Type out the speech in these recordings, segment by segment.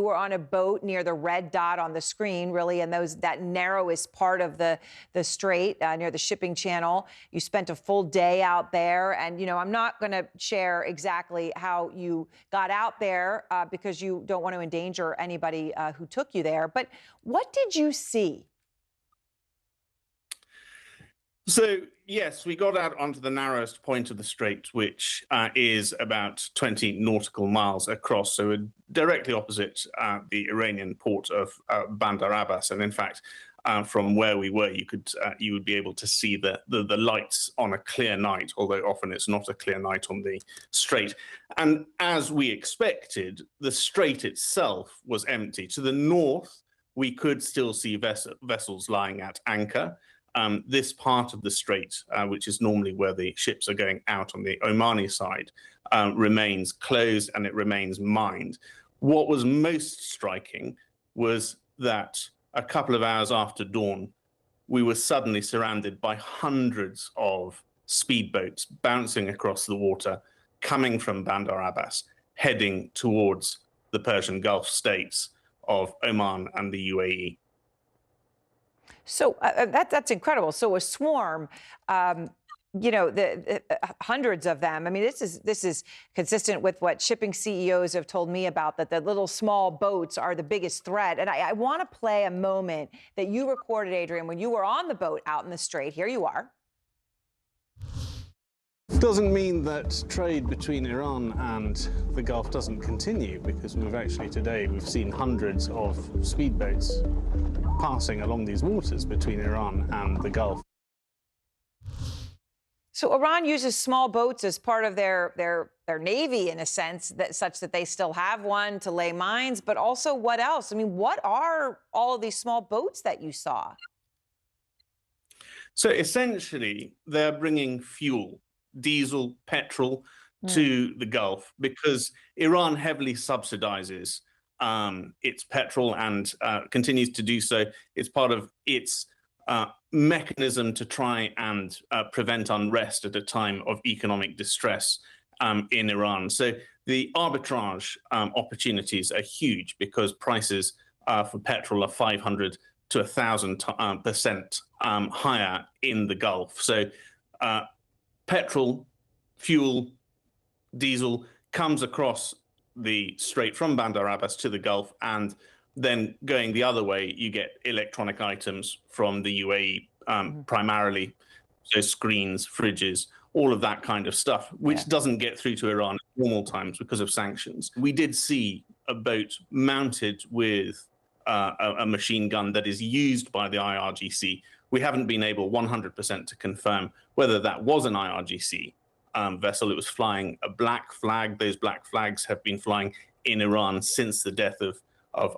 were on a boat near the red dot on the screen, really, and that narrowest part of the strait near the shipping channel. You spent a full day out there, and I'm not going to share exactly how you got out there because you don't want to endanger anybody who took you there. But what did you see? So, yes, we got out onto the narrowest point of the strait, which is about 20 nautical miles across. So we're directly opposite the Iranian port of Bandar Abbas. And in fact, from where we were, you would be able to see the lights on a clear night, although often it's not a clear night on the strait. And as we expected, the strait itself was empty. To the north, we could still see vessels lying at anchor. This part of the strait, which is normally where the ships are going out on the Omani side, remains closed and it remains mined. What was most striking was that a couple of hours after dawn, we were suddenly surrounded by hundreds of speedboats bouncing across the water, coming from Bandar Abbas, heading towards the Persian Gulf states of Oman and the UAE. So that's incredible. So a swarm, the hundreds of them. I mean, this is consistent with what shipping CEOs have told me about, that the little small boats are the biggest threat. And I want to play a moment that you recorded, Adrian, when you were on the boat out in the strait. Here you are. Doesn't mean that trade between Iran and the Gulf doesn't continue, because we've seen hundreds of speedboats passing along these waters between Iran and the Gulf. So Iran uses small boats as part of their navy, in a sense, such that they still have one to lay mines. But also, what else? I mean, what are all of these small boats that you saw? So essentially, they're bringing fuel, diesel, petrol, to the Gulf, because Iran heavily subsidizes its petrol and continues to do so. It's part of its mechanism to try and prevent unrest at a time of economic distress in Iran. So the arbitrage opportunities are huge, because prices for petrol are 500 to 1,000% higher in the Gulf. So petrol, fuel, diesel comes across the strait from Bandar Abbas to the Gulf, and then going the other way, you get electronic items from the UAE, primarily, so screens, fridges, all of that kind of stuff, which doesn't get through to Iran at normal times because of sanctions. We did see a boat mounted with a machine gun that is used by the IRGC. We haven't been able 100% to confirm whether that was an IRGC vessel. It was flying a black flag. Those black flags have been flying in Iran since the death of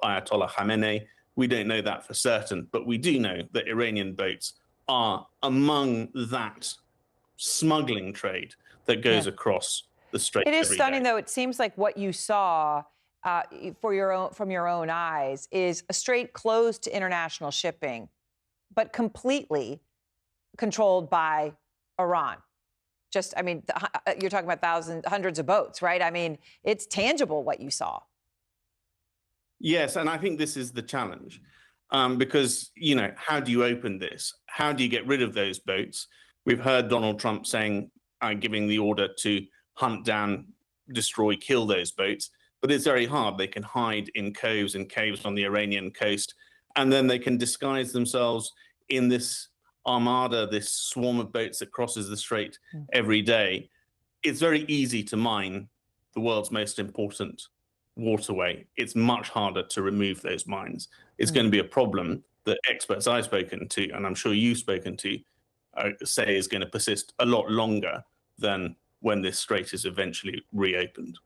Ayatollah Khamenei. We don't know that for certain, but we do know that Iranian boats are among that smuggling trade that goes across the strait. It is stunning, though. It seems like what you saw from your own eyes is a strait closed to international shipping, but completely controlled by Iran. You're talking about hundreds of boats, right? I mean, it's tangible what you saw. Yes, and I think this is the challenge, because, how do you open this? How do you get rid of those boats? We've heard Donald Trump saying, giving the order to hunt down, destroy, kill those boats, but it's very hard. They can hide in coves and caves on the Iranian coast, and then they can disguise themselves in this armada, this swarm of boats that crosses the strait every day. It's very easy to mine the world's most important waterway. It's much harder to remove those mines. It's going to be a problem that experts I've spoken to, and I'm sure you've spoken to, say is going to persist a lot longer than when this strait is eventually reopened.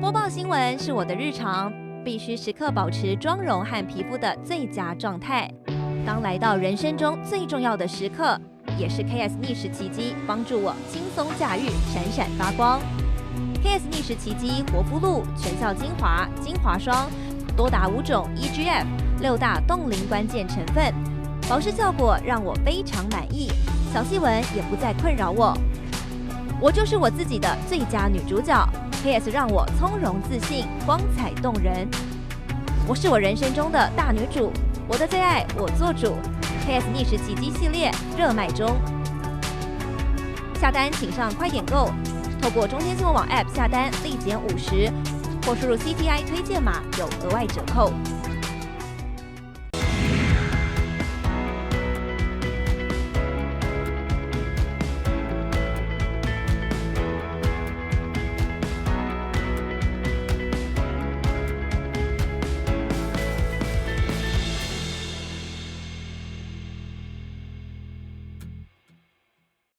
播报新闻是我的日常，必须时刻保持妆容和皮肤的最佳状态。当来到人生中最重要的时刻，也是 KS 逆时奇迹帮助我轻松驾驭，闪闪发光。KS 逆时奇迹活肤露全效精华、精华霜，多达5种 EGF 6大冻龄关键成分，保湿效果让我非常满意，小细纹也不再困扰我。我就是我自己的最佳女主角。KS 让我从容自信，光彩动人。我是我人生中的大女主，我的最爱我做主。KS 逆时奇迹系列热卖中，下单请上快点购，透过中天新闻网 App 下单立减50，或输入 CTI 推荐码有额外折扣。